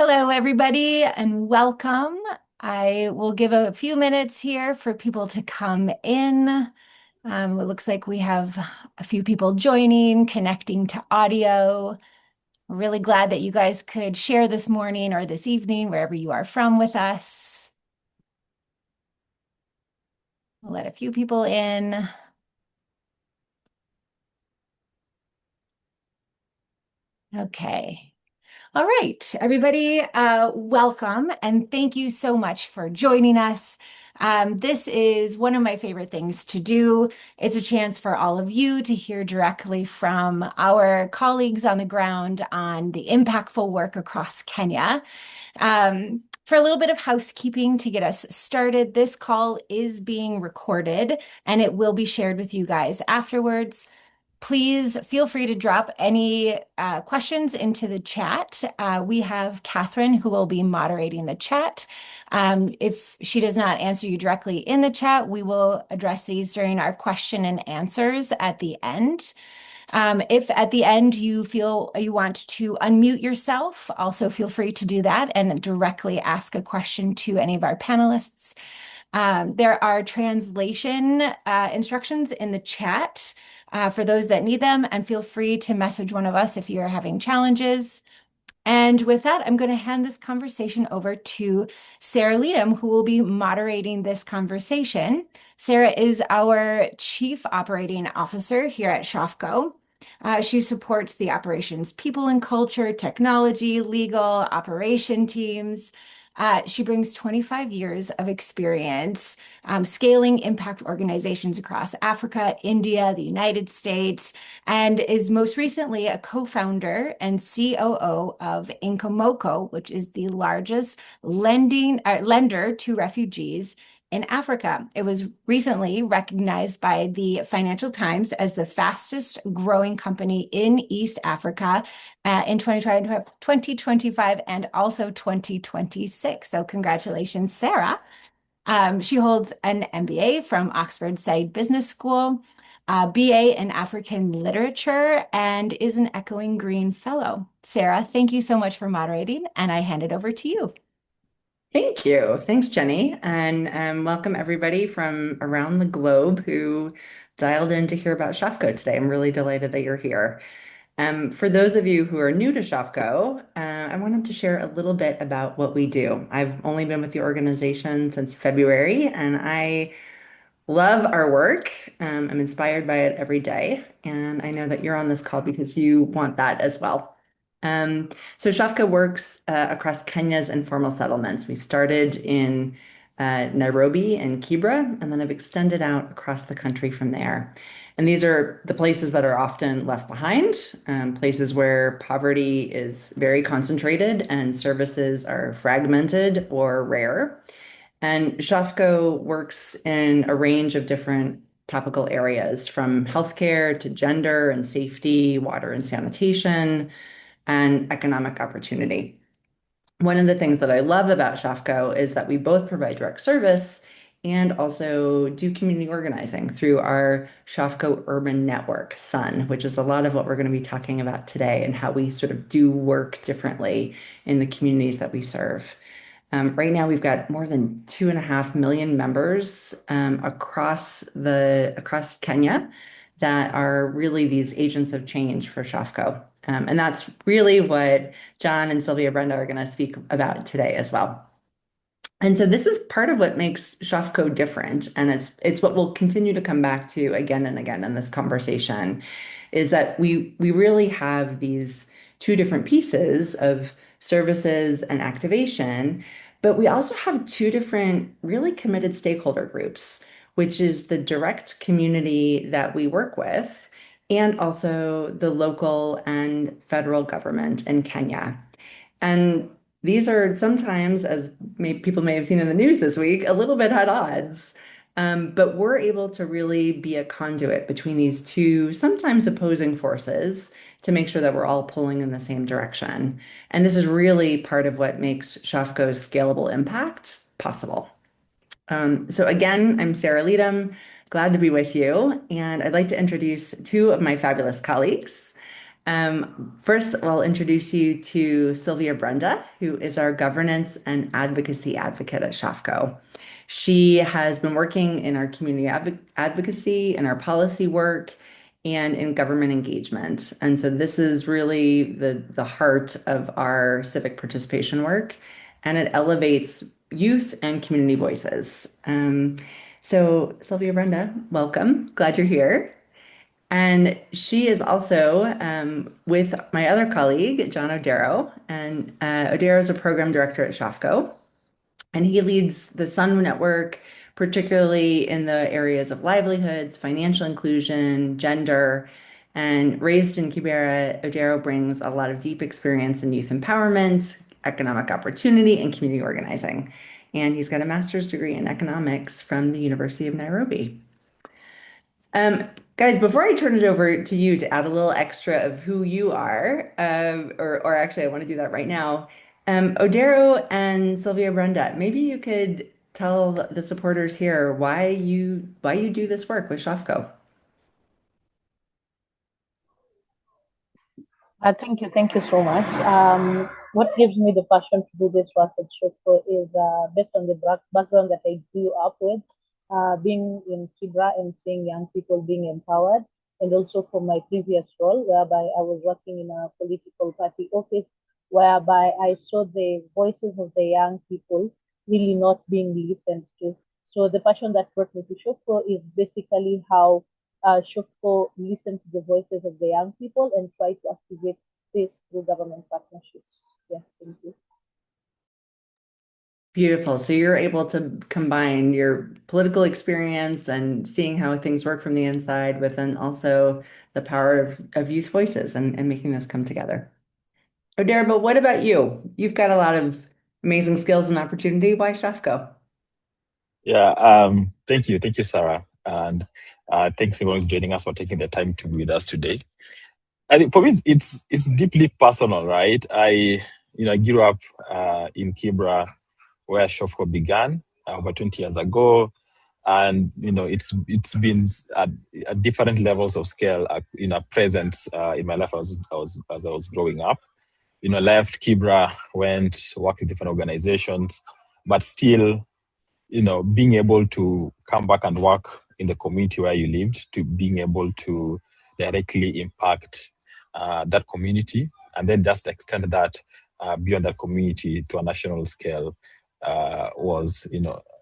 Hello, everybody, and welcome. I will give a few minutes here for people to come in. It looks like we have a few people joining, connecting to audio. We're really glad that you guys could share this morning or this evening, wherever you are from, with us. We'll let a few people in. Okay. All right, everybody, welcome and thank you so much for joining us. This is one of my favorite things to do. It's a chance for all of you to hear directly from our colleagues on the ground on the impactful work across Kenya. For a little bit of housekeeping to get us started, this call is being recorded and it will be shared with you guys afterwards. Please feel free to drop any questions into the chat. We have Catherine who will be moderating the chat. If she does not answer you directly in the chat, we will address these during our question and answers at the end. If at the end you feel you want to unmute yourself, also feel free to do that and directly ask a question to any of our panelists. There are translation instructions in the chat for those that need them, and feel free to message one of us if you're having challenges. And with that, I'm going to hand this conversation over to Sarah Leadham, who will be moderating this conversation. Sarah is our Chief Operating Officer here at SHOFCO. She supports the operations people and culture, technology, legal, operation teams. She brings 25 years of experience scaling impact organizations across Africa, India, the United States, and is most recently a co-founder and COO of Inkomoko, which is the largest lender to refugees in Africa. It was recently recognized by the Financial Times as the fastest growing company in East Africa in 2025 and also 2026. So congratulations, Sarah. She holds an MBA from Oxford Said Business School, a BA in African Literature, and is an Echoing Green Fellow. Sarah, thank you so much for moderating, and I hand it over to you. Thank you. Thanks, Jenny. And welcome everybody from around the globe who dialed in to hear about SHOFCO today. I'm really delighted that you're here. For those of you who are new to SHOFCO, I wanted to share a little bit about what we do. I've only been with the organization since February, and I love our work. I'm inspired by it every day, and I know that you're on this call because you want that as well. Um, so Shafka works across Kenya's informal settlements. We started in Nairobi and Kibra, and then have extended out across the country from there. And these are the places that are often left behind, places where poverty is very concentrated and services are fragmented or rare. And Shafco works in a range of different topical areas, from healthcare to gender and safety, water and sanitation, and economic opportunity. One of the things that I love about Shafco is that we both provide direct service and also do community organizing through our Shafco Urban Network, SUN, which is a lot of what we're going to be talking about today and how we sort of do work differently in the communities that we serve. Right now, we've got more than 2.5 million members across Kenya that are really these agents of change for Shafco. And that's really what John and Sylvia Brenda are going to speak about today as well. And so this is part of what makes Shafco different, and it's what we'll continue to come back to again and again in this conversation, is that we really have these two different pieces of services and activation, but we also have two different really committed stakeholder groups, which is the direct community that we work with and also the local and federal government in Kenya. And these are sometimes, as people may have seen in the news this week, a little bit at odds. But we're able to really be a conduit between these two sometimes opposing forces to make sure that we're all pulling in the same direction. And this is really part of what makes Shafco's scalable impact possible. So again, I'm Sarah Leadham, glad to be with you. And I'd like to introduce two of my fabulous colleagues. First, I'll introduce you to Sylvia Brenda, who is our governance and advocacy advocate at SHOFCO. She has been working in our community advocacy, in our policy work, and in government engagement. And so this is really the heart of our civic participation work, and it elevates youth and community voices. So Sylvia Brenda, welcome. Glad you're here. And she is also with my other colleague, John Odero. And Odero is a program director at SHOFCO. And he leads the Sun Network, particularly in the areas of livelihoods, financial inclusion, gender. And raised in Kibera, Odero brings a lot of deep experience in youth empowerment, economic opportunity, and community organizing. And he's got a master's degree in economics from the University of Nairobi. Um, Guys, before I turn it over to you to add a little extra of who you are, or actually, I want to do that right now. Odero and Sylvia Brenda, maybe you could tell the supporters here why you do this work with SHOFCO. Thank you so much. What gives me the passion to do this work at SHOFCO is based on the background that I grew up with, being in Kibra and seeing young people being empowered, and also from my previous role, whereby I was working in a political party office, whereby I saw the voices of the young people really not being listened to. So the passion that brought me to SHOFCO is basically how SHOFCO listen to the voices of the young people and try to activate this through government partnerships. Yeah, thank you. Beautiful. So you're able to combine your political experience and seeing how things work from the inside with then also the power of youth voices and making this come together. Odero, but what about you? You've got a lot of amazing skills and opportunity. Why SHOFCO? Yeah, thank you. Thank you, Sarah. And thanks everyone who's joining us for taking the time to be with us today. I think for me, it's deeply personal, right? I grew up in Kibra, where Shofco began over 20 years ago, and it's been at different levels of scale, presence in my life as I was growing up. Left Kibra, went worked with different organizations, but still being able to come back and work in the community where you lived, to being able to directly impact that community, and then just extend that beyond that community to a national scale was,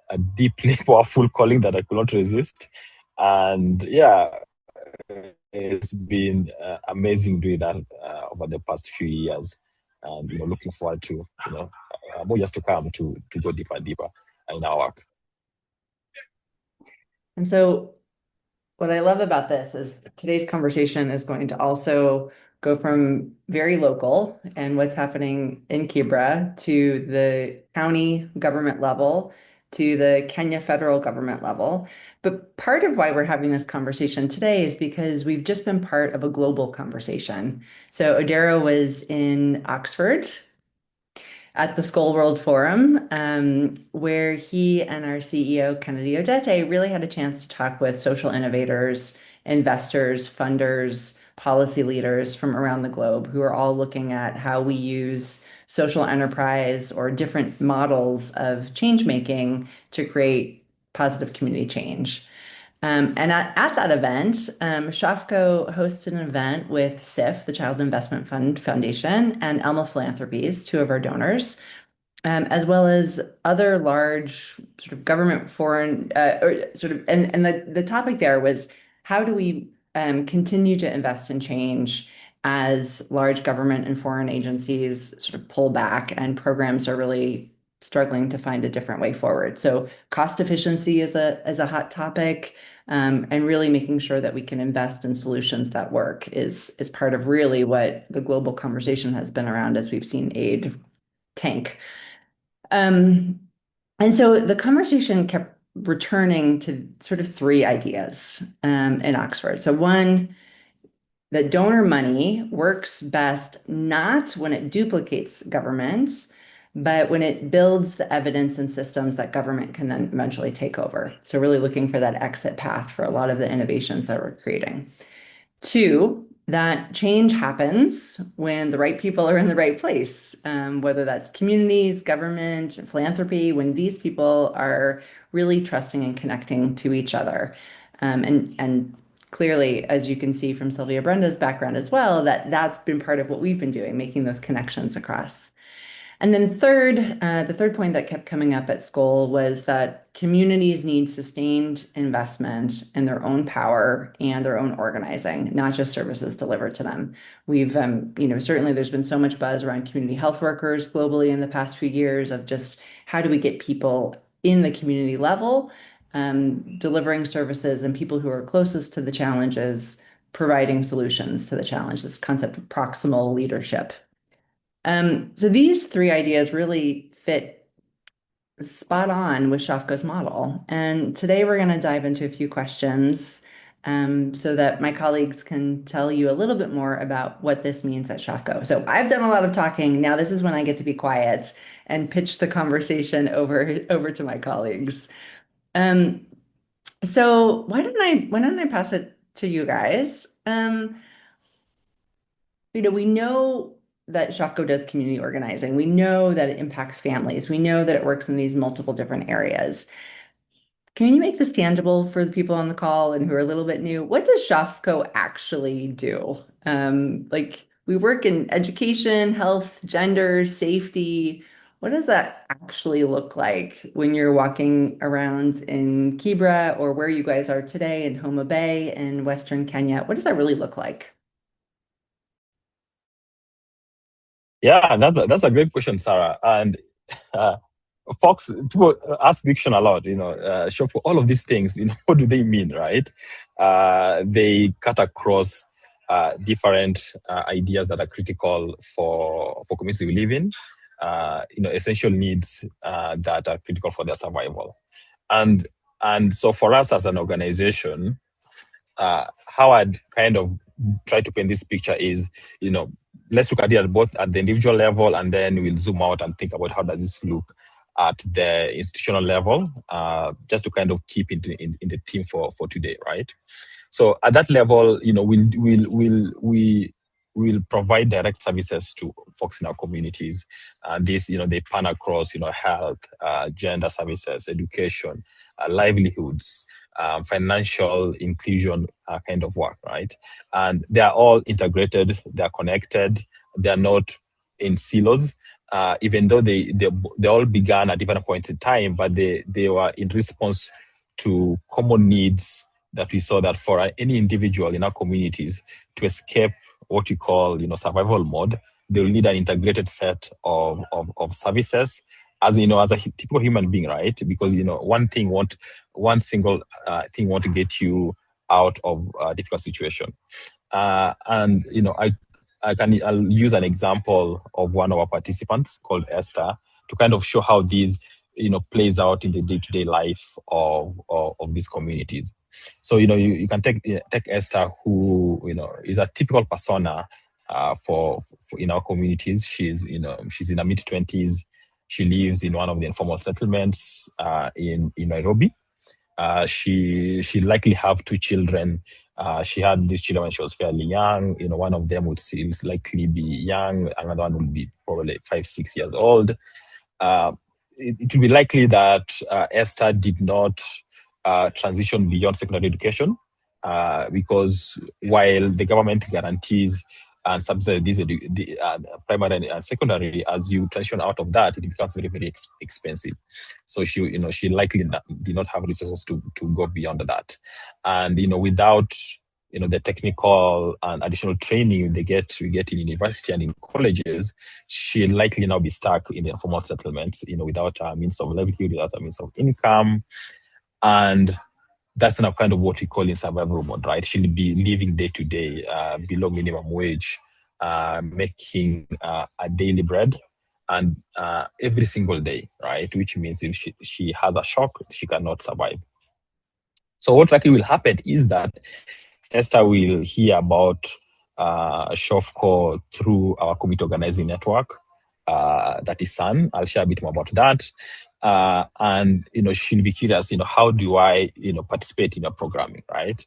a deeply powerful calling that I could not resist. And yeah, it's been amazing doing that over the past few years, and looking forward to more years to come to go deeper and deeper in our work. And so what I love about this is today's conversation is going to also go from very local and what's happening in Kibra to the county government level to the Kenya federal government level. But part of why we're having this conversation today is because we've just been part of a global conversation. So Odero was in Oxford at the Skull World Forum, where he and our CEO, Kennedy Odete, really had a chance to talk with social innovators, investors, funders, policy leaders from around the globe who are all looking at how we use social enterprise or different models of change making to create positive community change. And at that event, SHOFCO hosted an event with SIF, the Child Investment Fund Foundation, and Elma Philanthropies, two of our donors, as well as other large sort of government foreign, and the topic there was how do we continue to invest in change as large government and foreign agencies sort of pull back and programs are really struggling to find a different way forward. So cost efficiency is a hot topic, and really making sure that we can invest in solutions that work is part of really what the global conversation has been around as we've seen aid tank. And so the conversation kept returning to sort of three ideas in Oxford. So one, that donor money works best not when it duplicates governments, but when it builds the evidence and systems that government can then eventually take over. So really looking for that exit path for a lot of the innovations that we're creating. Two, that change happens when the right people are in the right place, whether that's communities, government, philanthropy, when these people are really trusting and connecting to each other. And clearly, as you can see from Sylvia Brenda's background as well, that's been part of what we've been doing, making those connections across. And then the third point that kept coming up at school was that communities need sustained investment in their own power and their own organizing, not just services delivered to them. We've, certainly there's been so much buzz around community health workers globally in the past few years of just how do we get people in the community level, delivering services, and people who are closest to the challenges, providing solutions to the challenge, this concept of proximal leadership. So these three ideas really fit spot on with SHOFCO's model. And today we're going to dive into a few questions so that my colleagues can tell you a little bit more about what this means at SHOFCO. So I've done a lot of talking. Now this is when I get to be quiet and pitch the conversation over to my colleagues. So why don't I pass it to you guys? We know that SHOFCO does community organizing. We know that it impacts families. We know that it works in these multiple different areas. Can you make this tangible for the people on the call and who are a little bit new? What does SHOFCO actually do? We work in education, health, gender, safety. What does that actually look like when you're walking around in Kibra or where you guys are today in Homa Bay in Western Kenya? What does that really look like? Yeah, that's a great question, Sarah. And people ask Diction a lot, show for all of these things, what do they mean, right? They cut across different ideas that are critical for communities we live in, essential needs that are critical for their survival. And so for us as an organization, how I'd kind of try to paint this picture is, let's look at it both at the individual level, and then we'll zoom out and think about how does this look at the institutional level, just to kind of keep it in the theme for today, right? So at that level, we'll provide direct services to folks in our communities. And this, they pan across, health, gender services, education, livelihoods, financial inclusion kind of work, right? And they are all integrated, they're connected, they're not in silos, even though they all began at different points in time, but they were in response to common needs that we saw that for any individual in our communities to escape what you call, survival mode, they'll need an integrated set of services as a typical human being, right? Because, one single thing won't get you out of a difficult situation. And, I'll use an example of one of our participants called Esther to kind of show how these, plays out in the day-to-day life of these communities. So, you can take Esther, who, is a typical persona for in our communities. She's in her mid-20s. She lives in one of the informal settlements in Nairobi. She likely have two children. She had these children when she was fairly young. One of them would still likely be young. Another one would be probably 5-6 years old. It would be likely that Esther did not transition beyond secondary education because while the government guarantees and subsidies the primary and secondary, as you transition out of that, it becomes very, very expensive. So she likely did not have resources to go beyond that. And without the technical and additional training we get in university and in colleges, she'll likely now be stuck in the informal settlements, without a means of livelihood, without a means of income. And that's now kind of what we call in survival mode, right? She'll be living day to day below minimum wage, making a daily bread, and every single day, right? Which means if she has a shock, she cannot survive. So what likely will happen is that Esther will hear about SHOFCO through our community organizing network, that is SUN. I'll share a bit more about that. And she'll be curious, how do I participate in your programming, right?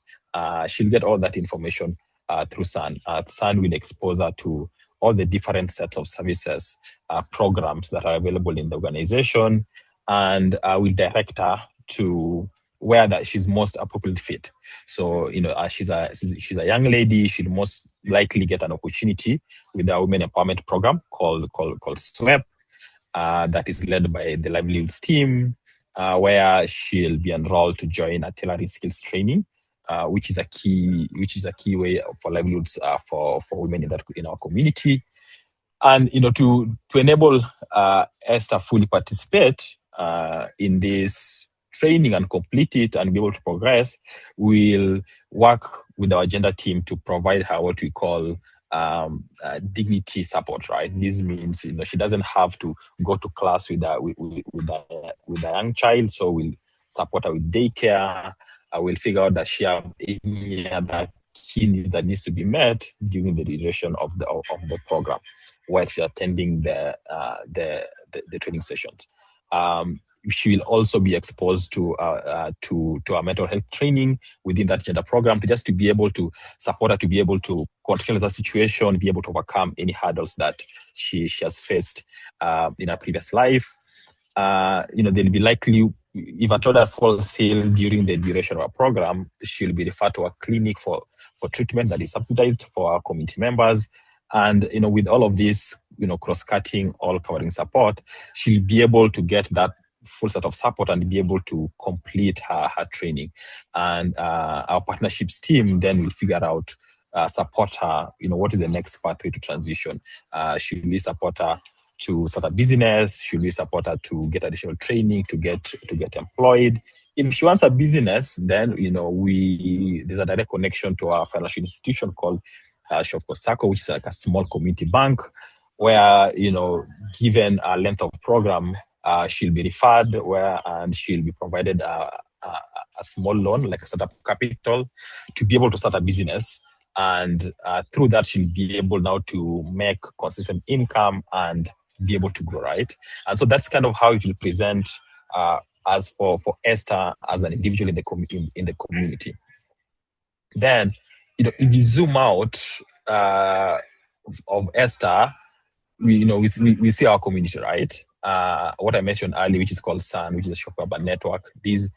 She'll get all that information through SAN. SAN will expose her to all the different sets of services, programs that are available in the organization, and will direct her to where that she's most appropriately fit. So, she's a young lady. She'll most likely get an opportunity with the Women Empowerment Program called SWEP, that is led by the livelihoods team, where she'll be enrolled to join a tailoring skills training, which is a key way for livelihoods for women in our community. And to enable Esther fully participate in this training and complete it and be able to progress, we'll work with our gender team to provide her what we call dignity support. Right, this means she doesn't have to go to class with a young child, so we'll support her with daycare. We'll figure out that she has any other key needs that needs to be met during the duration of the program while she's attending the training sessions. She will also be exposed to a mental health training within that gender program, to be able to support her to be able to control the situation, be able to overcome any hurdles that she has faced in her previous life. They'll be likely, if at all that falls ill during the duration of our program, she'll be referred to a clinic for treatment that is subsidized for our community members. And with all of this, cross-cutting, all-covering support, she'll be able to get that full set of support and be able to complete her training. And our partnerships team then will figure out, support her, what is the next pathway to transition. Should we support her to start a business? Should we support her to get additional training, to get employed? If she wants a business, then there's a direct connection to our financial institution called SHOFCO, which is like a small community bank, where given a length of program, she'll be referred and she'll be provided a small loan, like a startup capital, to be able to start a business. And through that, she'll be able now to make consistent income and be able to grow, right? And so that's kind of how it will present as for Esther as an individual in the community. Then, if you zoom out of Esther, we see our community, right? What I mentioned earlier, which is called SAN, which is a SHOFCO Urban Network. This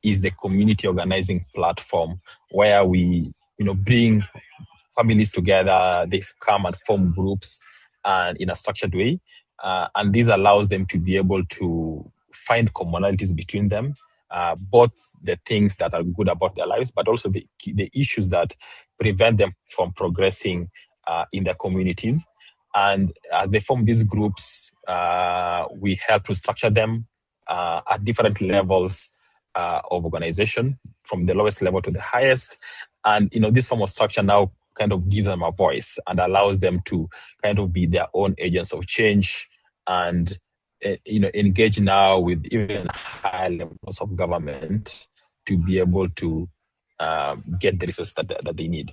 is the community organizing platform where we, bring families together. They come and form groups and in a structured way. And this allows them to be able to find commonalities between them, both the things that are good about their lives, but also the issues that prevent them from progressing in their communities. And as they form these groups, we help to structure them at different levels of organization, from the lowest level to the highest. And this form of structure now kind of gives them a voice and allows them to kind of be their own agents of change and engage now with even higher levels of government to be able to get the resources that they need.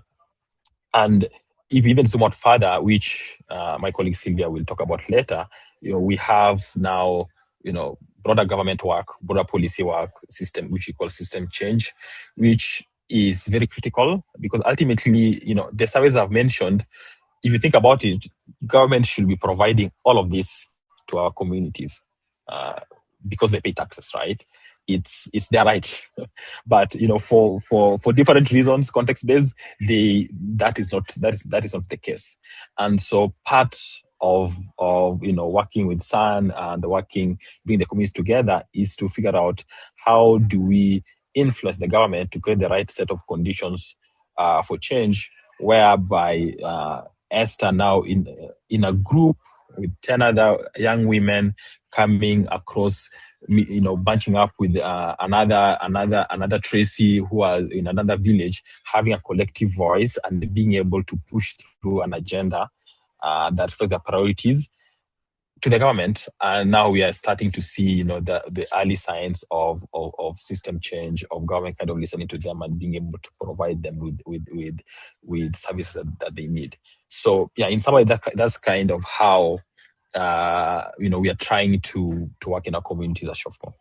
And if even somewhat further, which my colleague Sylvia will talk about later, we have now broader government work, broader policy work, system, which we call system change, which is very critical because ultimately, the surveys I've mentioned, if you think about it, government should be providing all of this to our communities because they pay taxes, right? It's their right, but for different reasons, context based, that is not the case. And so part of working with SAN and bringing the communities together is to figure out how do we influence the government to create the right set of conditions for change, whereby Esther now in a group with 10 other young women coming across, bunching up with another Tracy who are in another village, having a collective voice and being able to push through an agenda that reflects their priorities to the government. And now we are starting to see, the early signs of system change, of government kind of listening to them and being able to provide them with services that they need. So yeah, in some way that's kind of how we are trying to work in our communities at SHOFCO.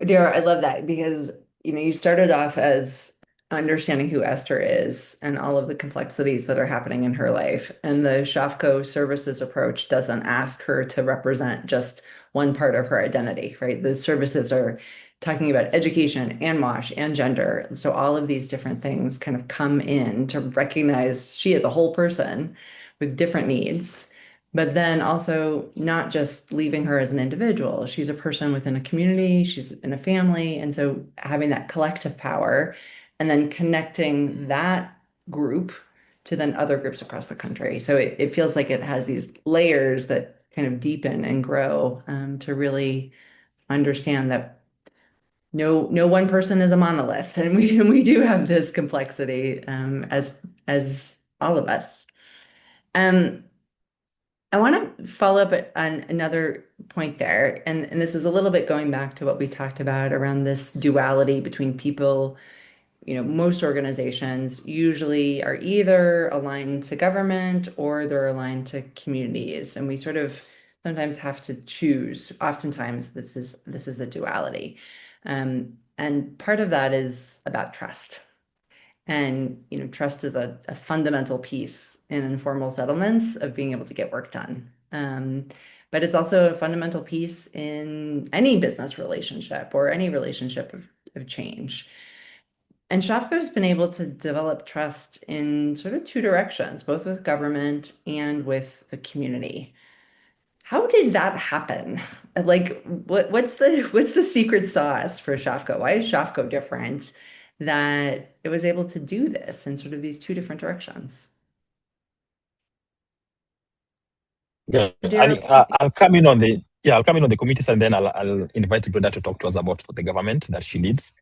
Odero, I love that because you started off as understanding who Esther is and all of the complexities that are happening in her life. And the SHOFCO services approach doesn't ask her to represent just one part of her identity, right? The services are talking about education and MOSH and gender. So all of these different things kind of come in to recognize she is a whole person with different needs, but then also not just leaving her as an individual. She's a person within a community, she's in a family. And so having that collective power and then connecting that group to then other groups across the country. So it feels like it has these layers that kind of deepen and grow to really understand that no one person is a monolith, and we do have this complexity as all of us. Um, I want to follow up on another point there, and this is a little bit going back to what we talked about around this duality between people. Most organizations usually are either aligned to government or they're aligned to communities, and we sort of sometimes have to choose. Oftentimes, this is a duality, and part of that is about trust. And trust is a fundamental piece in informal settlements of being able to get work done. But it's also a fundamental piece in any business relationship or any relationship of change. And SHOFCO has been able to develop trust in sort of two directions, both with government and with the community. How did that happen? Like, what's the secret sauce for SHOFCO? Why is SHOFCO different that it was able to do this in sort of these two different directions? Yeah, Odero, I'll come in on the committees, and then I'll invite Brenda to talk to us about the government that she leads.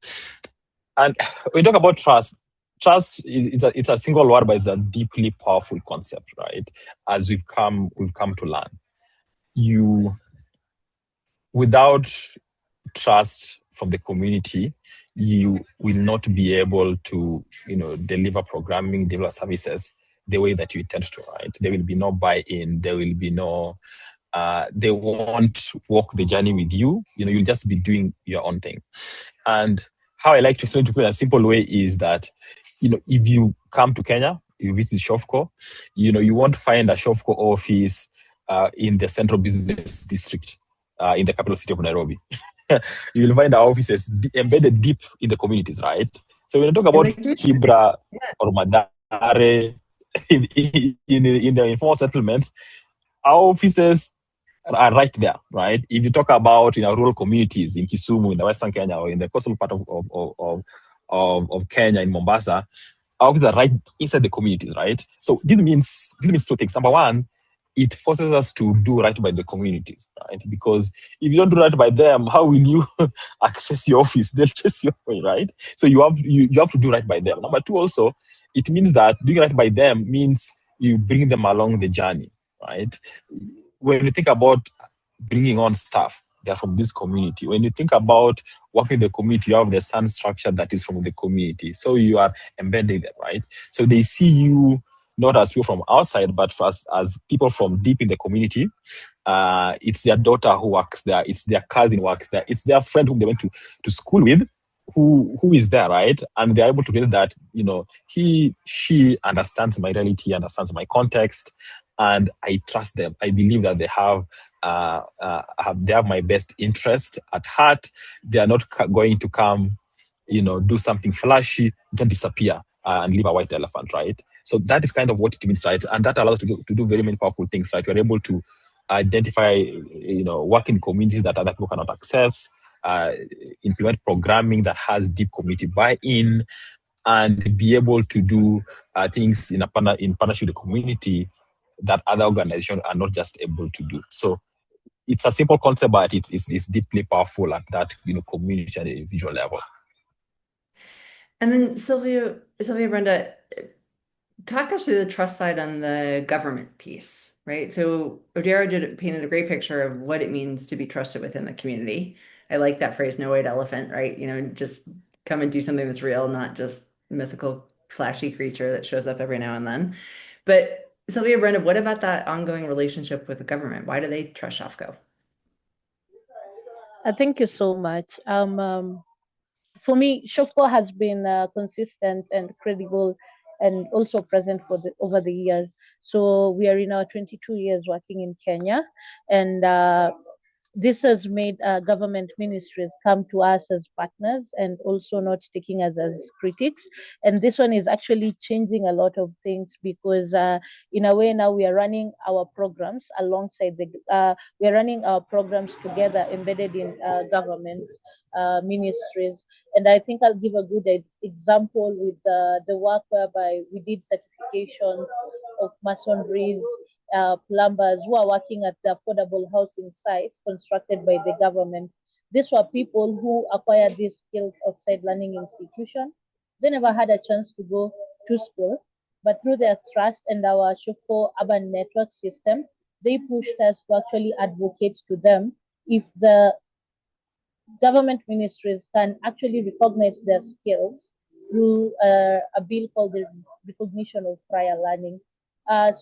And when we talk about trust, it's a single word, but it's a deeply powerful concept, right? As we've come to learn. Without trust from the community, you will not be able to, deliver programming, deliver services the way that you intend to, right? There will be no buy-in. There will be no, they won't walk the journey with you. You'll just be doing your own thing. And how I like to explain to people in a simple way is that, if you come to Kenya, you visit SHOFCO, you won't find a SHOFCO office in the central business district in the capital city of Nairobi. You will find our offices embedded deep in the communities, right? So when you talk about Kibra or Madare in the informal settlements, our offices are right there, right? If you talk about rural communities in Kisumu, in the Western Kenya, or in the coastal part of Kenya, in Mombasa, our offices are right inside the communities, right? So this means two things. Number one, it forces us to do right by the communities, right? Because if you don't do right by them, how will you access your office? They'll chase you away, right? So you have to do right by them. Number two, also, it means that doing right by them means you bring them along the journey, right? When you think about bringing on staff, they're from this community. When you think about working in the community, you have the sun structure that is from the community. So you are embedding them, right? So they see you not as people from outside, but as people from deep in the community. It's their daughter who works there. It's their cousin who works there. It's their friend whom they went to school with, who is there, right? And they're able to feel that, she understands my reality, understands my context, and I trust them. I believe that they have my best interest at heart. They are not going to come, do something flashy, then disappear and leave a white elephant, right? So that is kind of what it means, right? And that allows us to do very many powerful things, right? We're able to identify, work in communities that other people cannot access, implement programming that has deep community buy-in, and be able to do things in partnership with the community that other organizations are not just able to do. So it's a simple concept, but it's deeply powerful at that community and individual level. And then Sylvia, Brenda, talk us through the trust side on the government piece, right? So Odero painted a great picture of what it means to be trusted within the community. I like that phrase, no white elephant, right? Just come and do something that's real, not just mythical, flashy creature that shows up every now and then. But Sylvia, Brenda, what about that ongoing relationship with the government? Why do they trust SHOFCO? Thank you so much. for me, SHOFCO has been consistent and credible and also present for over the years. So we are in our 22 years working in Kenya, and this has made government ministries come to us as partners and also not taking us as critics. And this one is actually changing a lot of things because, in a way, now we are running our programs alongside we are running our programs together, embedded in government ministries. And I think I'll give a good example with the work whereby we did certifications of masonries, plumbers who are working at the affordable housing sites constructed by the government. These were people who acquired these skills outside learning institutions. They never had a chance to go to school, but through their trust and our SHOFCO urban network system, they pushed us to actually advocate to them if the government ministries can actually recognize their skills through a bill called the Recognition of Prior Learning.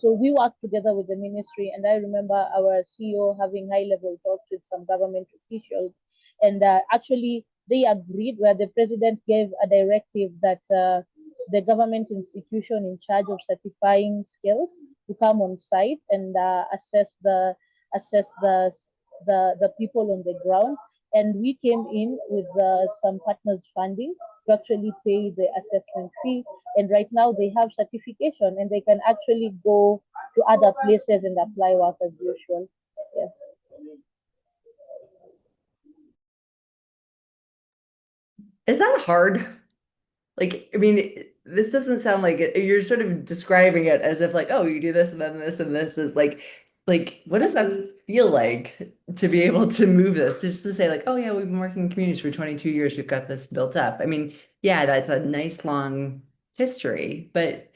So we worked together with the ministry, and I remember our CEO having high-level talks with some government officials, and actually they agreed where the president gave a directive that the government institution in charge of certifying skills to come on site and assess the people on the ground, and we came in with some partners funding to actually pay the assessment fee. And right now they have certification and they can actually go to other places and apply work as usual. Yeah. Is that hard? Like, I mean, this doesn't sound like it. You're sort of describing it as if like, oh, you do this and then this and this. Like, what does that feel like to be able to move this? Just to say like, oh yeah, we've been working in communities for 22 years. We've got this built up. I mean, yeah, that's a nice long history, but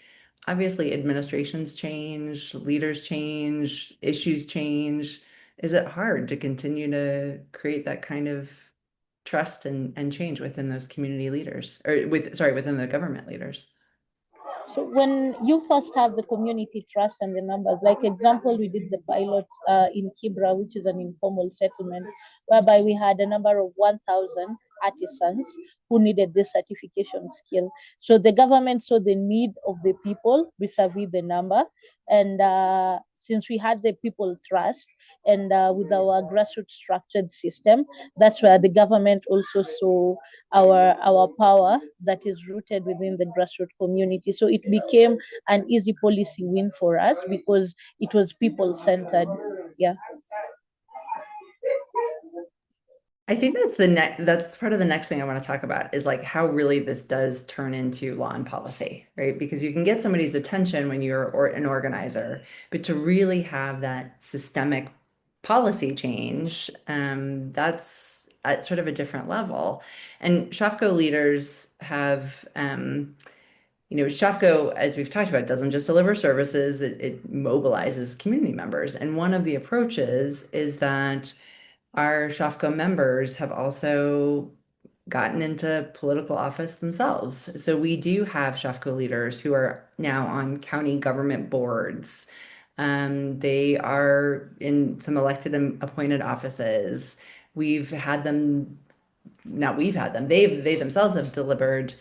obviously administrations change, leaders change, issues change. Is it hard to continue to create that kind of trust and change within those community leaders or within the government leaders? So when you first have the community trust and the numbers, like example, we did the pilot in Kibra, which is an informal settlement, whereby we had a number of 1,000 artisans who needed this certification skill. So the government saw the need of the people vis-a-vis the number, and since we had the people trust, and with our grassroots structured system, that's where the government also saw our power that is rooted within the grassroots community. So it became an easy policy win for us because it was people centered. Yeah. I think that's part of the next thing I want to talk about is like how really this does turn into law and policy, right? Because you can get somebody's attention when you're an organizer, but to really have that systemic policy change, that's at sort of a different level. And SHOFCO leaders have, SHOFCO, as we've talked about, doesn't just deliver services, it mobilizes community members. And one of the approaches is that our SHOFCO members have also gotten into political office themselves. So we do have SHOFCO leaders who are now on county government boards. They are in some elected and appointed offices. We've had them, not we've had them, they themselves have delivered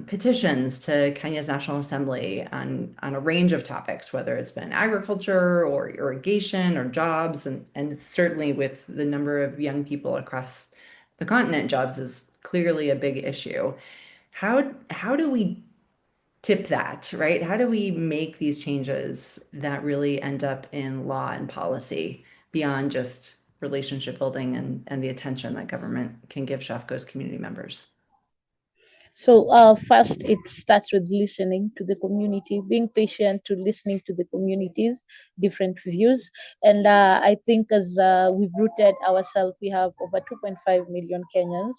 petitions to Kenya's National Assembly on a range of topics, whether it's been agriculture or irrigation or jobs, and certainly with the number of young people across the continent, jobs is clearly a big issue. How do we tip that, right? How do we make these changes that really end up in law and policy beyond just relationship building and the attention that government can give SHOFCO's community members? So first, it starts with listening to the community, being patient to listening to the communities, different views. And I think as we've rooted ourselves, we have over 2.5 million Kenyans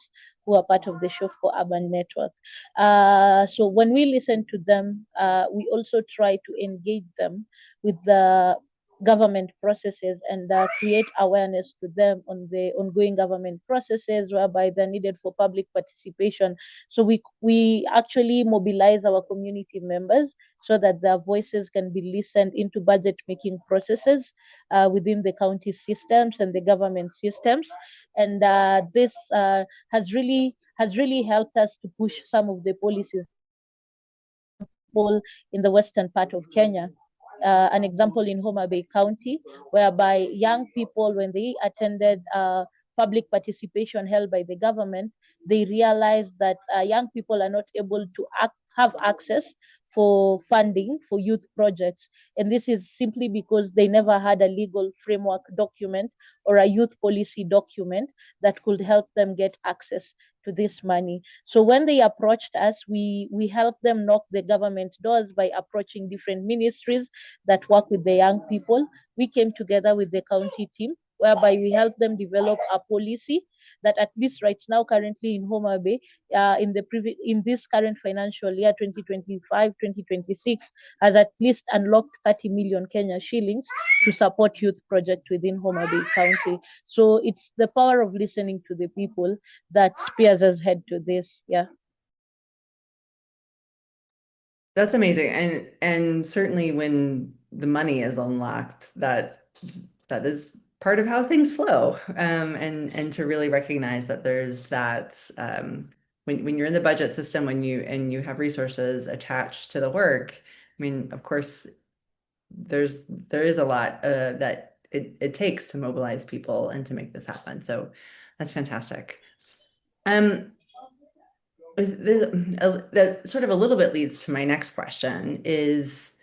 who are part of the SHOFCO urban network. So when we listen to them, we also try to engage them with the government processes and create awareness to them on the ongoing government processes whereby they're needed for public participation. So we actually mobilize our community members so that their voices can be listened into budget making processes within the county systems and the government systems. And this has has really helped us to push some of the policies in the western part of Kenya. An example in Homa Bay County, whereby young people, when they attended public participation held by the government, they realized that young people are not able to have access for funding for youth projects. And this is simply because they never had a legal framework document or a youth policy document that could help them get access to this money. So when they approached us, we helped them knock the government doors by approaching different ministries that work with the young people. We came together with the county team, whereby we helped them develop a policy that at least right now, currently in Homa Bay, in this current financial year, 2025-2026, has at least unlocked 30 million Kenya shillings to support youth projects within Homa Bay County. So it's the power of listening to the people that spears us head to this. Yeah. That's amazing. And certainly when the money is unlocked, that is part of how things flow. And to really recognize that there's that when you're in the budget system, when you have resources attached to the work, I mean, of course, there is a lot that it takes to mobilize people and to make this happen. So that's fantastic. That sort of a little bit leads to my next question is,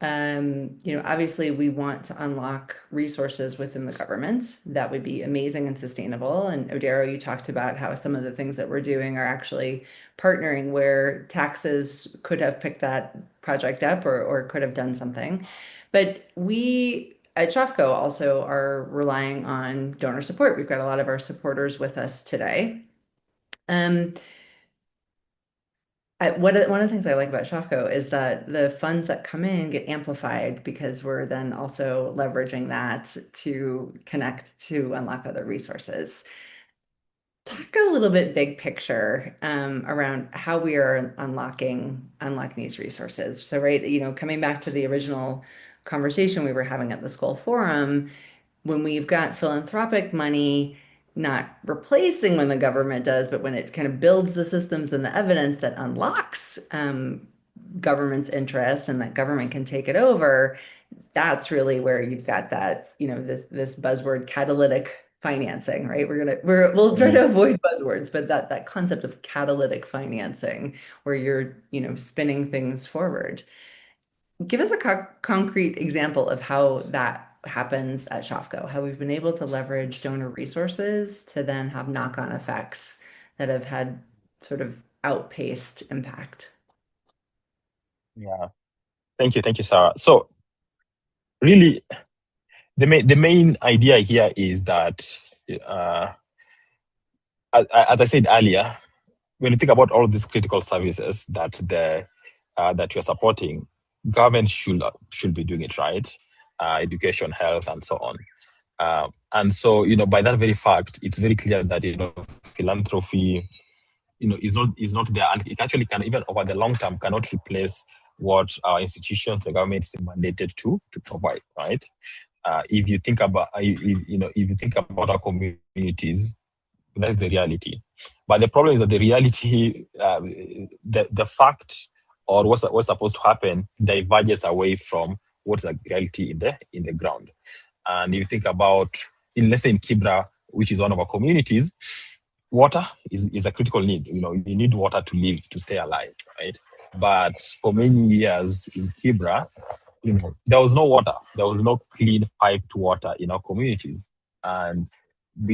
obviously we want to unlock resources within the government that would be amazing and sustainable. And Odero, you talked about how some of the things that we're doing are actually partnering where taxes could have picked that project up or could have done something. But we at SHOFCO also are relying on donor support. We've got a lot of our supporters with us today. One of the things I like about SHOFCO is that the funds that come in get amplified because we're then also leveraging that to connect to unlock other resources. Talk a little bit big picture around how we are unlocking these resources. So, right, coming back to the original conversation we were having at the school forum, when we've got philanthropic money not replacing when the government does, but when it kind of builds the systems and the evidence that unlocks government's interest and that government can take it over, that's really where you've got that, this buzzword catalytic financing, right? We'll try to avoid buzzwords, but that concept of catalytic financing where you're, spinning things forward. Give us a concrete example of how that happens at SHOFCO, how we've been able to leverage donor resources to then have knock-on effects that have had sort of outpaced impact. Yeah. Thank you, Sarah. So really, the main idea here is that, as I said earlier, when you think about all these critical services that you're supporting, government should be doing it right. Education, health, and so on. And so, by that very fact, it's very clear that, philanthropy, is not there. And it actually can, even over the long term, cannot replace what our institutions, the government is mandated to provide, right? If you think about, if you think about our communities, that's the reality. But the problem is that the reality, the fact or what's supposed to happen diverges away from what's the reality in the ground. And if you think about, let's say in Kibra, which is one of our communities, water is a critical need. You need water to live, to stay alive, right? But for many years in Kibra, there was no water. There was no clean piped water in our communities. And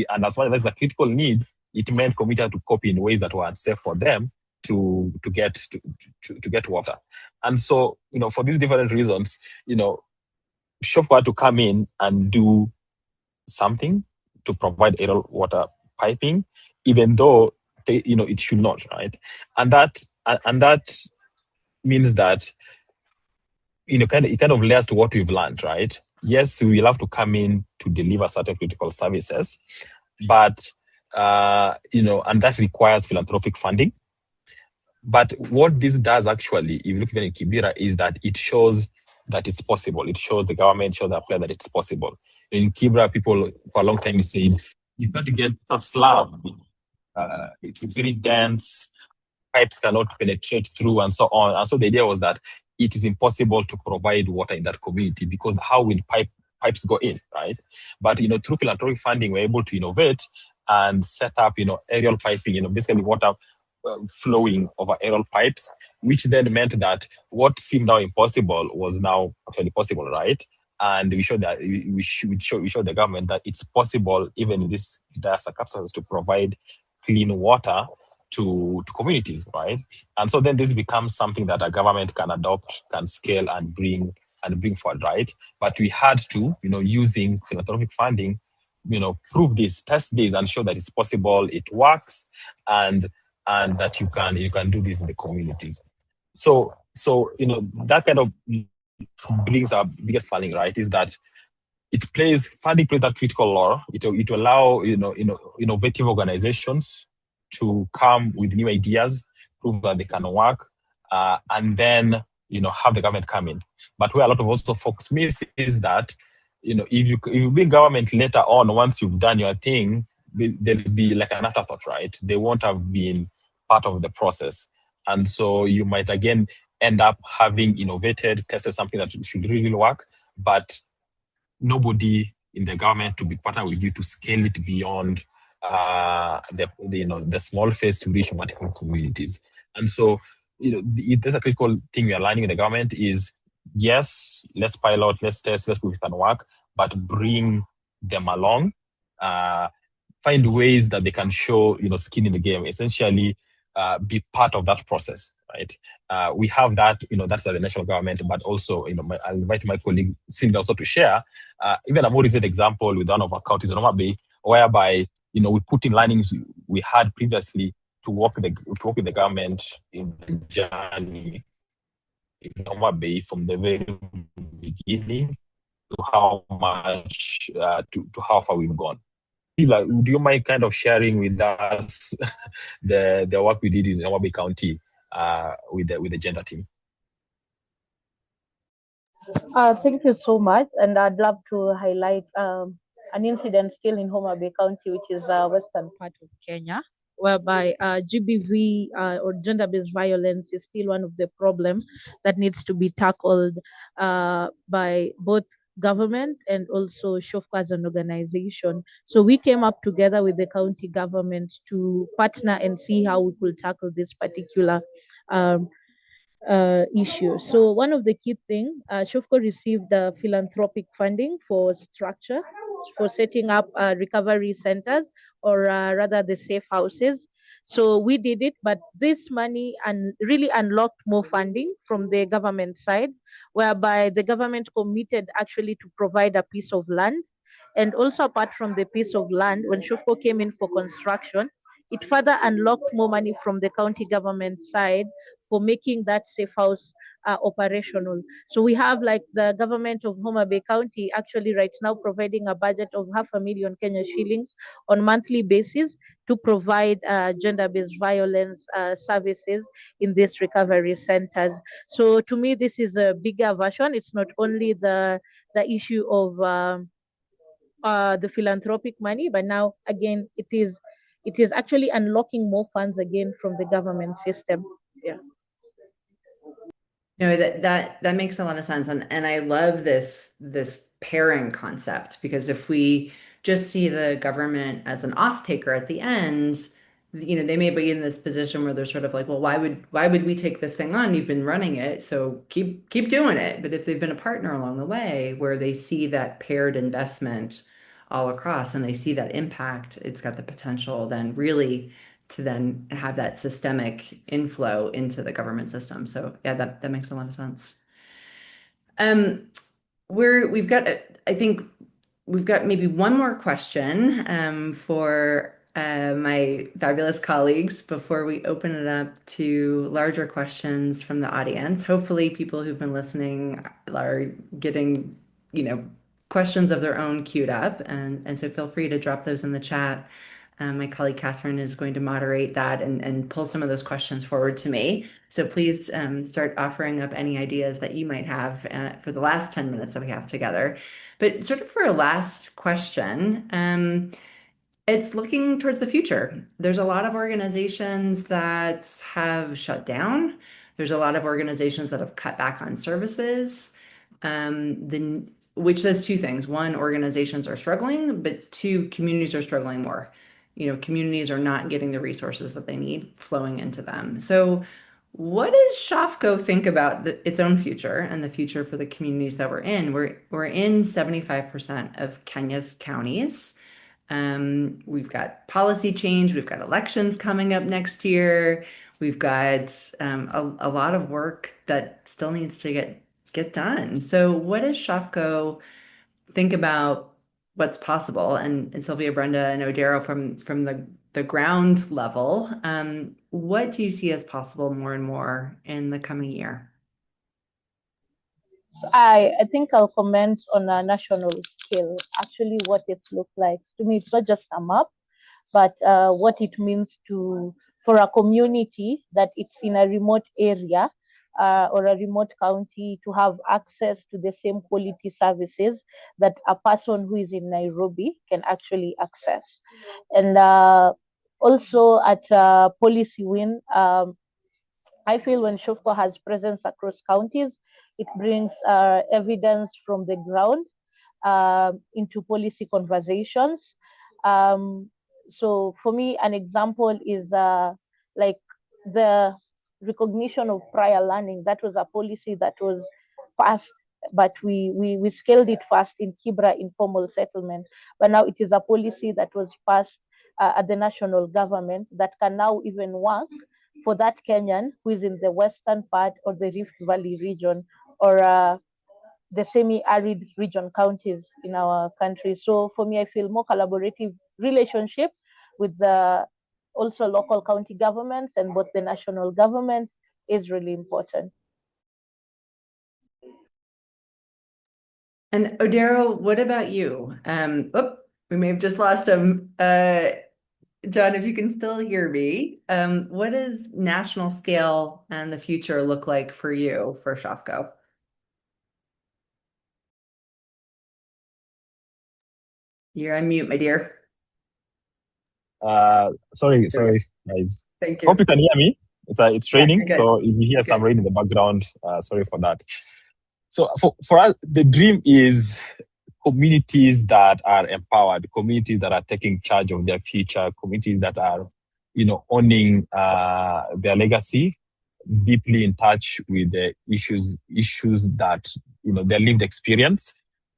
as far as that's a critical need, it meant communities had to cope in ways that were unsafe for them to get water. And so, for these different reasons, SHOFCO had to come in and do something to provide aerial water piping, even though it should not, right? And that means that it kind of layers to what we've learned, right? Yes, we will have to come in to deliver certain critical services, but and that requires philanthropic funding. But what this does actually, if you look even in Kibera, is that it shows that it's possible. It shows the government, shows the player that it's possible. In Kibera, people for a long time saying, you've got to get a slab it's very dense, pipes cannot penetrate through, and so on. And so the idea was that it is impossible to provide water in that community because how will pipes go in, right? But through philanthropic funding, we're able to innovate and set up aerial piping, basically water flowing over aerial pipes, which then meant that what seemed now impossible was now actually possible, right? And we showed that we showed the government that it's possible, even in these dire circumstances, to provide clean water to communities, right? And so then this becomes something that a government can adopt, can scale, and bring forward, right? But we had to, using philanthropic funding, prove this, test this, and show that it's possible, it works, and that you can do this in the communities. So that kind of brings our biggest finding, right? Is that funding plays that critical role. It will allow innovative organizations to come with new ideas, prove that they can work, and then have the government come in. But where a lot of also folks miss is that if you bring government later on, once you've done your thing, there'll be like an afterthought, right? They won't have been part of the process, and so you might again end up having innovated, tested something that should really work, but nobody in the government to be partner with you to scale it beyond the small phase to reach multiple communities. And so there's a critical thing we are learning in the government is, yes, let's pilot, let's test, let's prove it can work, but bring them along, find ways that they can show skin in the game, essentially be part of that process, right? We have that, that's at the national government, but also, I'll invite my colleague Sylvia also to share even a more recent example with one of our counties in Homa Bay, whereby, we put in learnings we had previously to work with the government in the journey in Homa Bay from the very beginning to how much, to how far we've gone. Sylvia, do you mind kind of sharing with us the work we did in Homa Bay County with the gender team? Thank you so much, and I'd love to highlight an incident still in Homa Bay County, which is the western part of Kenya, whereby GBV or gender-based violence is still one of the problems that needs to be tackled by both government and also SHOFCO as an organization. So we came up together with the county government to partner and see how we could tackle this particular um, issue. So one of the key things, SHOFCO received philanthropic funding for structure, for setting up recovery centers, or rather the safe houses. So we did it, but this money really unlocked more funding from the government side, whereby the government committed actually to provide a piece of land. And also apart from the piece of land, when SHOFCO came in for construction, it further unlocked more money from the county government side for making that safe house operational. So we have like the government of Homa Bay County actually right now providing a budget of 500,000 Kenya shillings on monthly basis to provide gender-based violence services in these recovery centers. So to me, this is a bigger version. It's not only the issue of the philanthropic money, but now again it is actually unlocking more funds again from the government system. Yeah. No, that makes a lot of sense, and I love this pairing concept, because if we just see the government as an off taker at the end, they may be in this position where they're sort of like, well, why would we take this thing on? You've been running it, so keep doing it. But if they've been a partner along the way, where they see that paired investment all across and they see that impact, it's got the potential then really to then have that systemic inflow into the government system. So yeah, that makes a lot of sense. We've got, I think we've got maybe one more question for my fabulous colleagues before we open it up to larger questions from the audience. Hopefully people who've been listening are getting, questions of their own queued up. And so feel free to drop those in the chat. My colleague Catherine is going to moderate that and pull some of those questions forward to me. So please start offering up any ideas that you might have for the last 10 minutes that we have together. But sort of for a last question, It's looking towards the future. There's a lot of organizations that have shut down. There's a lot of organizations that have cut back on services. Which says two things. One, organizations are struggling, but two, communities are struggling more. Communities are not getting the resources that they need flowing into them. So, what does SHOFCO think about its own future and the future for the communities that we're in? We're in 75% of Kenya's counties. We've got policy change, we've got elections coming up next year, we've got a lot of work that still needs to get done. So what does SHOFCO think about what's possible? And Sylvia, Brenda, and Odero from the ground level, what do you see as possible more and more in the coming year? I think I'll comment on a national scale. Actually, what it looks like to me, it's not just a map, but what it means for a community that it's in a remote area or a remote county to have access to the same quality services that a person who is in Nairobi can actually access. And also at Policy Win, I feel when SHOFCO has presence across counties, it brings evidence from the ground into policy conversations. So for me, an example is like the recognition of prior learning. That was a policy that was passed, but we scaled it fast in Kibra informal settlement. But now it is a policy that was passed at the national government that can now even work for that Kenyan who is in the western part or the Rift Valley region or the semi-arid region counties in our country. So for me, I feel more collaborative relationship with the also local county governments and both the national government is really important. And Odero, what about you? We may have just lost him. John, if you can still hear me, what does national scale and the future look like for you for SHOFCO? You're on mute, my dear. Sorry, guys. Thank you. Hope you can hear me. It's raining, you're good. so if you hear some rain in the background, sorry for that. So for us, the dream is communities that are empowered, communities that are taking charge of their future, communities that are, owning their legacy, deeply in touch with the issues that their lived experience,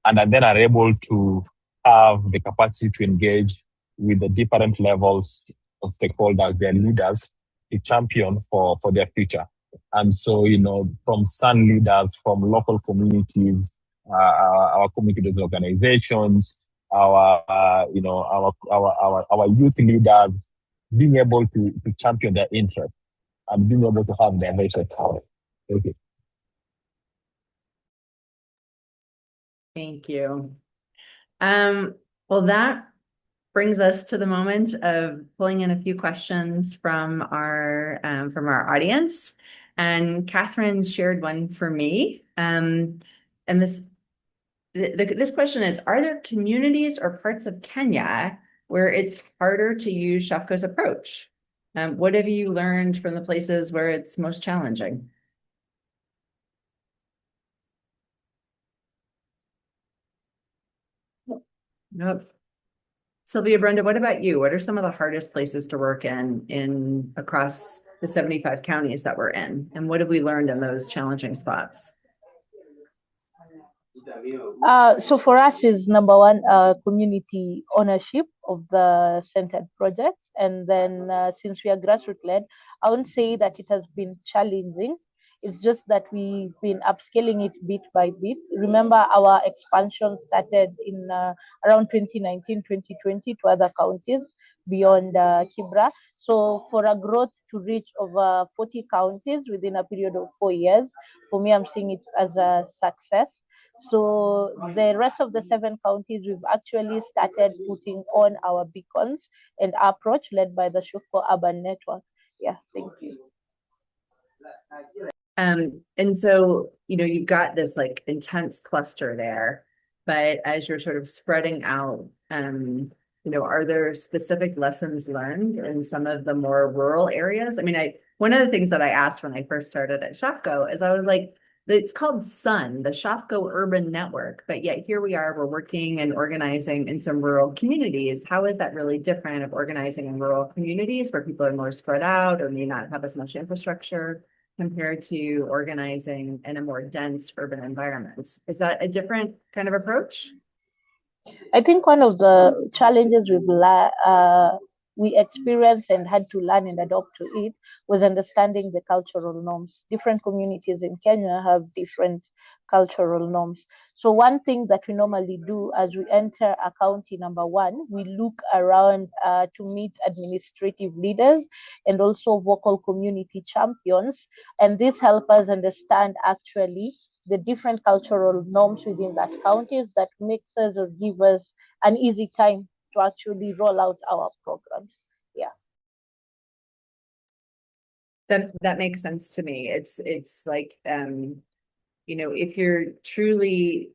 and then are able to have the capacity to engage with the different levels of stakeholders, their leaders, to champion for their future. And so, from Sun leaders, from local communities, our community organizations, our youth leaders, being able to champion their interests and being able to have their voice heard. Okay. Thank you. Well, that brings us to the moment of pulling in a few questions from our audience. And Catherine shared one for me. And this question is, are there communities or parts of Kenya where it's harder to use SHOFCO's approach? What have you learned from the places where it's most challenging? Nope. Sylvia, Brenda, what about you? What are some of the hardest places to work in across the 75 counties that we're in? And what have we learned in those challenging spots? So for us is number one, community ownership of the centered projects. And then since we are grassroots led, I wouldn't say that it has been challenging. It's just that we've been upscaling it bit by bit. Remember, our expansion started in around 2019, 2020 to other counties beyond Kibra. So for a growth to reach over 40 counties within a period of 4 years, for me, I'm seeing it as a success. So the rest of the 7 counties, we've actually started putting on our beacons and approach led by the SHOFCO Urban Network. Yeah, thank you. And so, you've got this like intense cluster there, but as you're sort of spreading out, are there specific lessons learned in some of the more rural areas? I mean, one of the things that I asked when I first started at SHOFCO is I was like, it's called SUN, the SHOFCO Urban Network, but yet here we are, we're working and organizing in some rural communities. How is that really different of organizing in rural communities where people are more spread out or may not have as much infrastructure compared to organizing in a more dense urban environment? Is that a different kind of approach? I think one of the challenges we experienced and had to learn and adopt to it was understanding the cultural norms. Different communities in Kenya have different cultural norms. So one thing that we normally do as we enter a county number one, we look around to meet administrative leaders and also vocal community champions. And this helps us understand actually the different cultural norms within that counties that makes us or give us an easy time to actually roll out our programs. Yeah. That makes sense to me. It's like, if you're truly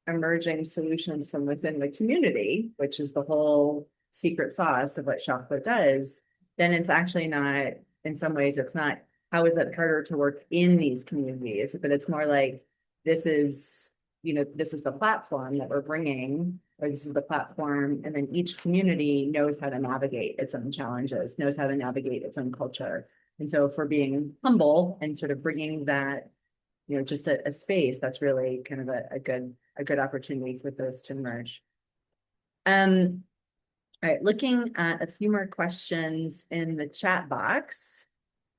emerging solutions from within the community, which is the whole secret sauce of what SHOFCO does, then it's actually not, in some ways, it's not, how is it harder to work in these communities? But it's more like, this is the platform that we're bringing, or this is the platform, and then each community knows how to navigate its own challenges, knows how to navigate its own culture. And so if we're being humble and sort of bringing that, just a space, that's really kind of a good opportunity for those to emerge. All right, looking at a few more questions in the chat box.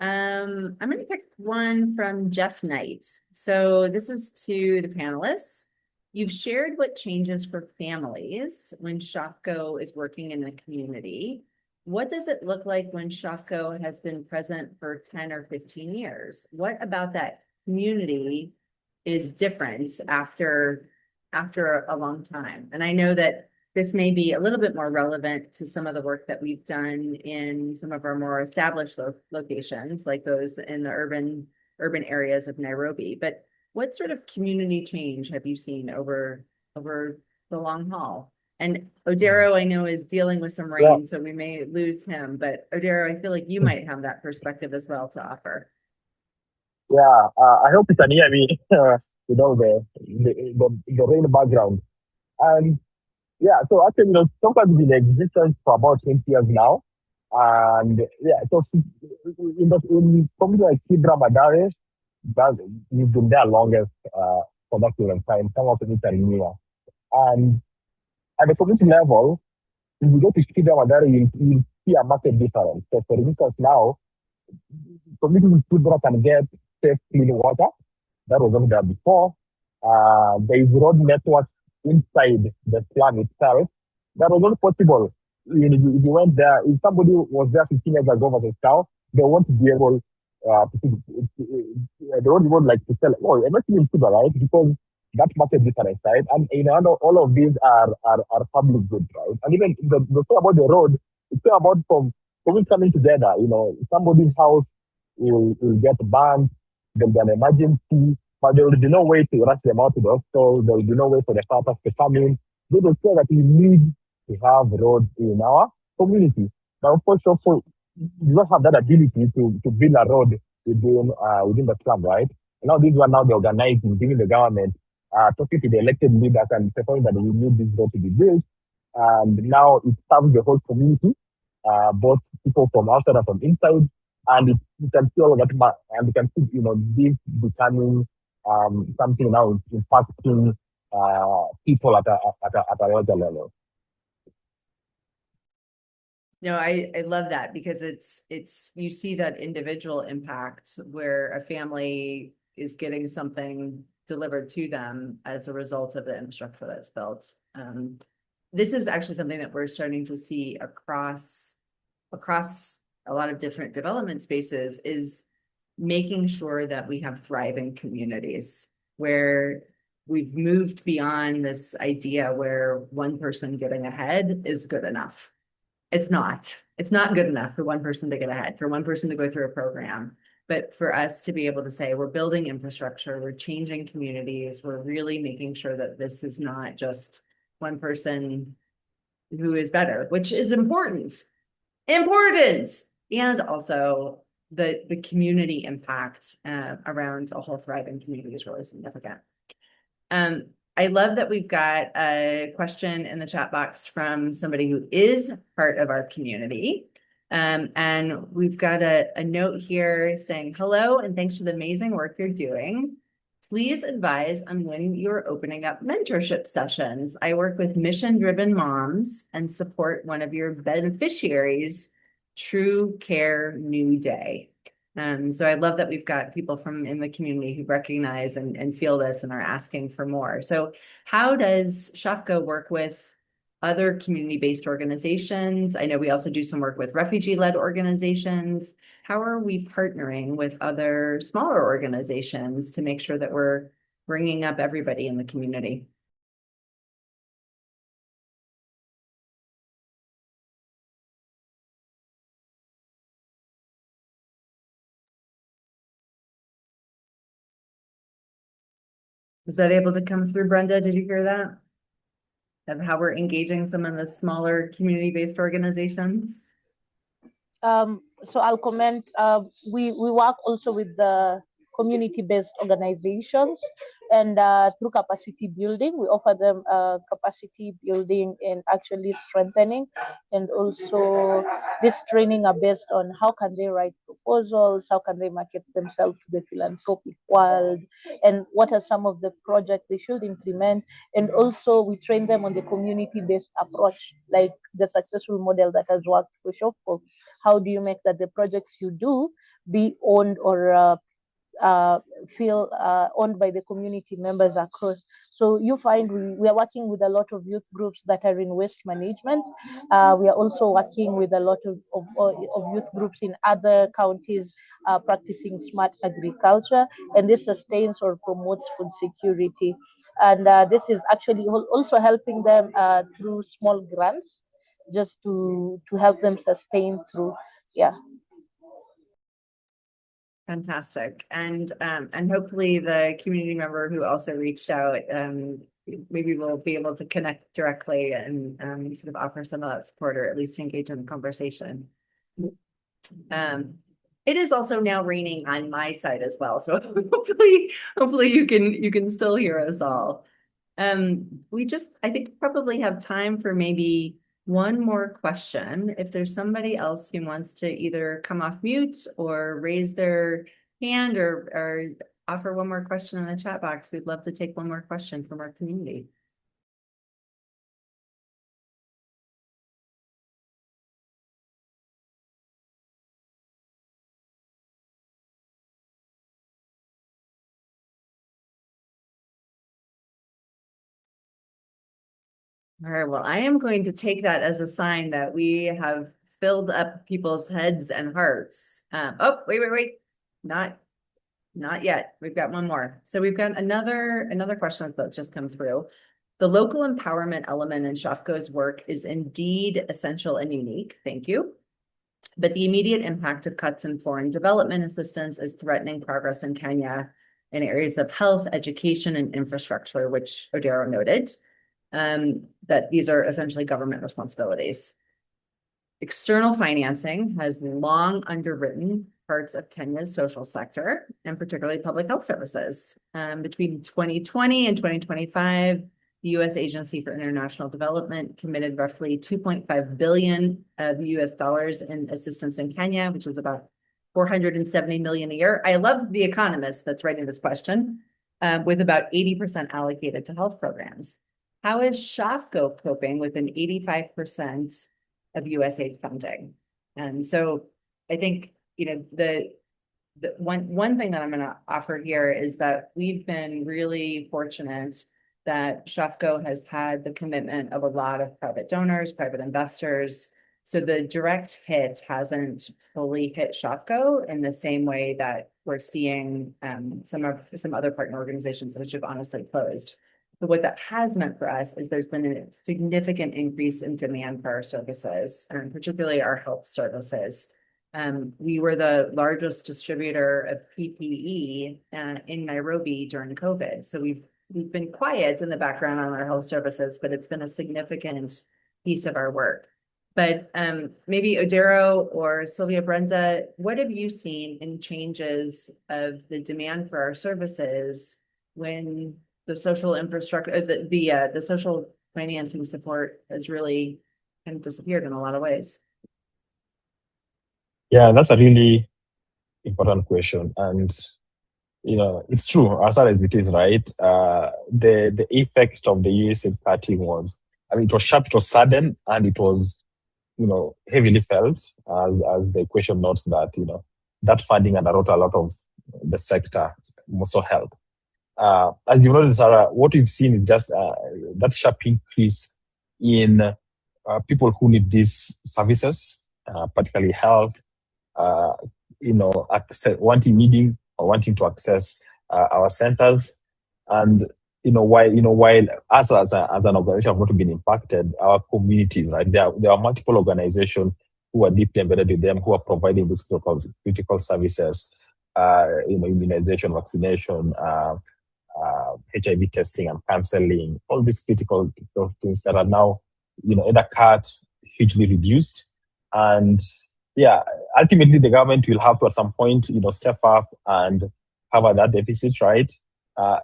I'm going to pick one from Jeff Knight. So this is to the panelists. You've shared what changes for families when SHOFCO is working in the community. What does it look like when SHOFCO has been present for 10 or 15 years? What about that community is different after a long time? And I know that this may be a little bit more relevant to some of the work that we've done in some of our more established locations, like those in the urban areas of Nairobi. But what sort of community change have you seen over the long haul? And Odero, I know, is dealing with some rain, so we may lose him. But Odero, I feel like you might have that perspective as well to offer. Yeah, I hope you can hear me the rain background. And yeah, so actually, Stockholm has been in existence for about 20 years now. And yeah, so in something like Kibra Madare, that we've been there longest for that period of time. Some of it are newer. And at the community level, if you go to Kibra Madare, you'll see a market difference. So for instance, now, communities in Kibra can get safe, clean water. That was not there before. There is road network inside the slum itself. That was not possible. If you went there, if somebody was there 15 years ago versus now, they won't be able to see, they won't even like to sell, oh, everything in Cuba, right? Because that market difference, right? And all of these are public goods, right? And even the thing about the road, it's about from coming together. Somebody's house will get burned, there'll be an emergency, but there will be no way to rush them out to the hospital. There will be no way for the partners to come in. They will say that we need to have roads in our community. But of course, also, you don't have that ability to build a road within the slum, right? And now these are now the organizing, giving the government, talking to the elected leaders and saying that we need this road to be built. And now it serves the whole community, both people from outside and from inside. And you can see all of that, and you can see, this becoming something now impacting people at a larger level. No, I love that, because it's you see that individual impact where a family is getting something delivered to them as a result of the infrastructure that's built. This is actually something that we're starting to see across a lot of different development spaces, is making sure that we have thriving communities where we've moved beyond this idea where one person getting ahead is good enough. It's not good enough for one person to get ahead, for one person to go through a program. But for us to be able to say, we're building infrastructure, we're changing communities, we're really making sure that this is not just one person, who is better, which is important. And also the community impact around a whole thriving community is really significant. I love that we've got a question in the chat box from somebody who is part of our community. And we've got a note here saying, hello, and thanks for the amazing work you're doing. Please advise on when you're opening up mentorship sessions. I work with mission-driven moms and support one of your beneficiaries, True Care New Day. So I love that we've got people from in the community who recognize and feel this and are asking for more. So how does SHOFCO work with other community-based organizations? I know we also do some work with refugee-led organizations. How are we partnering with other smaller organizations to make sure that we're bringing up everybody in the community? Was that able to come through, Brenda? Did you hear that? Of how we're engaging some of the smaller community-based organizations? So I'll comment. We work also with the community-based organizations, and through capacity building, we offer them capacity building and actually strengthening, and also this training are based on how can they write proposals, how can they market themselves to the philanthropic world, and what are some of the projects they should implement, and also we train them on the community-based approach, like the successful model that has worked for SHOFCO. How do you make that the projects you do be owned or feel owned by the community members across? So you find we are working with a lot of youth groups that are in waste management. We are also working with a lot of youth groups in other counties practicing smart agriculture, and this sustains or promotes food security. And this is actually also helping them through small grants, just to help them sustain through. Yeah. Fantastic. And hopefully the community member who also reached out, maybe we'll be able to connect directly and sort of offer some of that support, or at least engage in the conversation. It is also now raining on my side as well, so hopefully you can still hear us all. I think probably have time for maybe one more question. If there's somebody else who wants to either come off mute or raise their hand or offer one more question in the chat box, we'd love to take one more question from our community. All right, well, I am going to take that as a sign that we have filled up people's heads and hearts. Oh, wait. Not yet. We've got one more. So we've got another question that's just come through. The local empowerment element in SHOFCO's work is indeed essential and unique. Thank you. But the immediate impact of cuts in foreign development assistance is threatening progress in Kenya in areas of health, education, and infrastructure, which Odero noted. That these are essentially government responsibilities. External financing has long underwritten parts of Kenya's social sector, and particularly public health services. Between 2020 and 2025, the U.S. Agency for International Development committed roughly $2.5 billion of U.S. dollars in assistance in Kenya, which is about $470 million a year. I love the economist that's writing this question, with about 80% allocated to health programs. How is SHOFCO coping with an 85% of USAID funding? And so I think, the one thing that I'm going to offer here is that we've been really fortunate that SHOFCO has had the commitment of a lot of private donors, private investors. So the direct hit hasn't fully hit SHOFCO in the same way that we're seeing some other partner organizations which have honestly closed. But what that has meant for us is there's been a significant increase in demand for our services, and particularly our health services. We were the largest distributor of PPE in Nairobi during COVID. So we've been quiet in the background on our health services, but it's been a significant piece of our work. But maybe Odero or Sylvia, Brenda, what have you seen in changes of the demand for our services when the social infrastructure, the social financing support has really kind of disappeared in a lot of ways? Yeah, that's a really important question. And it's true, as far as it is, right? The effect of the USA cutting was, I mean, it was sharp, it was sudden, and it was, heavily felt, as the question notes that, that funding underwrote a lot of the sector, also helped. As you noted, Sarah, what we've seen is just that sharp increase in people who need these services, particularly health, needing or wanting to access our centers. And while us as an organization have not been impacted, our communities, right? There are multiple organizations who are deeply embedded with them, who are providing these critical services, immunization, vaccination, HIV testing and counseling, all these critical things that are now, either cut, hugely reduced. And yeah, ultimately the government will have to at some point, step up and cover that deficit, right?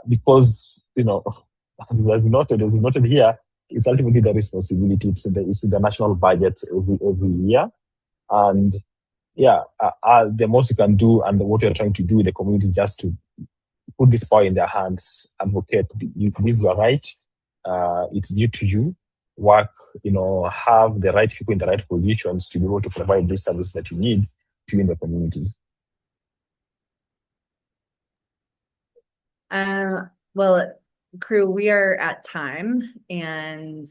Because, as noted here, it's ultimately the responsibility. It's the national budget every year. And yeah, the most you can do and what you're trying to do in the community is just to put this power in their hands, advocate, this is your right, it's due to you, work, have the right people in the right positions to be able to provide this service that you need to you in the communities. Well, crew, we are at time, and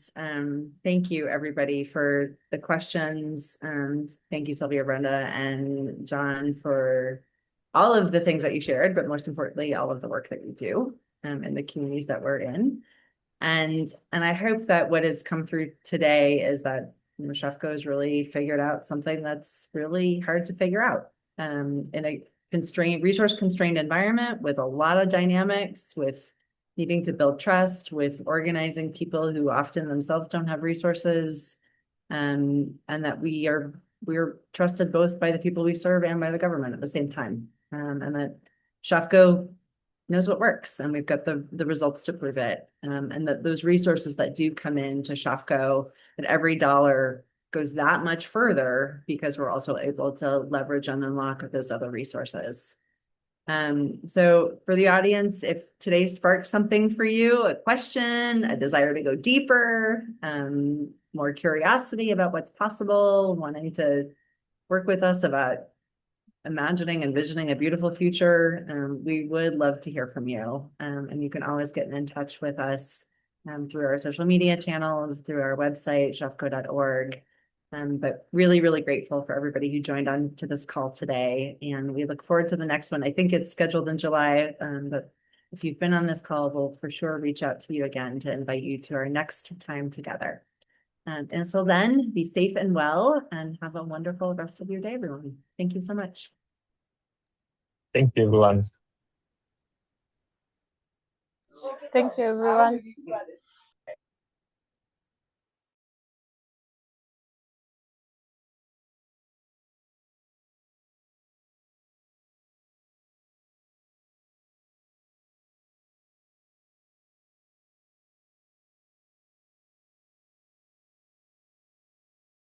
thank you everybody for the questions. Thank you, Sylvia, Brenda, and John, for all of the things that you shared, but most importantly, all of the work that you do in the communities that we're in. And I hope that what has come through today is that SHOFCO has really figured out something that's really hard to figure out in a resource constrained environment with a lot of dynamics, with needing to build trust, with organizing people who often themselves don't have resources, and that we're trusted both by the people we serve and by the government at the same time, and that SHOFCO knows what works, and we've got the results to prove it, and that those resources that do come into SHOFCO, that every dollar goes that much further because we're also able to leverage and unlock those other resources. So for the audience, if today sparked something for you, a question, a desire to go deeper, more curiosity about what's possible, wanting to work with us about imagining and visioning a beautiful future, we would love to hear from you. And you can always get in touch with us through our social media channels, through our website, shofco.org. But really, really grateful for everybody who joined on to this call today. And we look forward to the next one. I think it's scheduled in July, but if you've been on this call, we'll for sure reach out to you again to invite you to our next time together. And until then, be safe and well, and have a wonderful rest of your day, everyone. Thank you so much. Thank you, everyone. Thank you, everyone.